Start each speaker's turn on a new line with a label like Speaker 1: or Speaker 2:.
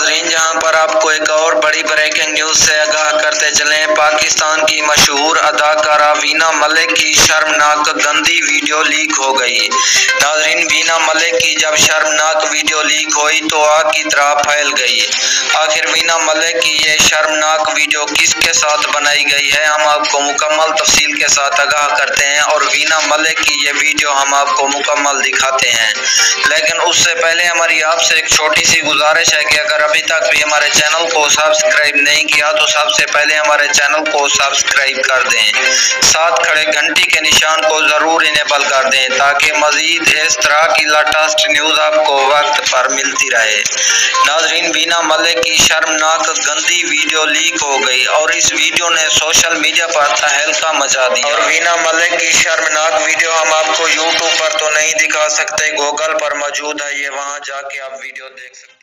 Speaker 1: नाजरीन, जहां पर आपको एक और बड़ी ब्रेकिंग न्यूज से आगाह करते चलें। पाकिस्तान की मशहूर अदाकारा वीना मलिक की शर्मनाक गंदी वीडियो लीक हो गई। नाजरीन, वीना मलिक की जब शर्मनाक वीडियो लीक हुई तो आग की तरह फैल गई। आखिर वीना मलिक की ये शर्मनाक वीडियो किसके साथ बनाई गई है, हम आपको मुकम्मल तफसील के साथ आगाह करते हैं और वीना मलिक की ये वीडियो हम आपको मुकम्मल दिखाते हैं। लेकिन उससे पहले हमारी आपसे एक छोटी सी गुजारिश है कि अगर अभी तक भी हमारे चैनल को सब्सक्राइब नहीं किया तो सबसे पहले हमारे चैनल को सब्सक्राइब कर दें, साथ खड़े घंटी के निशान को जरूर इनेबल कर दें ताकि मजीद इस तरह की लेटेस्ट न्यूज आपको वक्त पर मिलती रहे। नाजरीन, वीना मलिक की शर्मनाक गंदी वीडियो लीक हो गई और इस वीडियो ने सोशल मीडिया पर तहलका मचा दिया। और वीना मलिक की शर्मनाक वीडियो हम आपको यूट्यूब पर तो नहीं दिखा सकते, गूगल पर मौजूद है, ये वहां जाके आप वीडियो देख सकते हैं।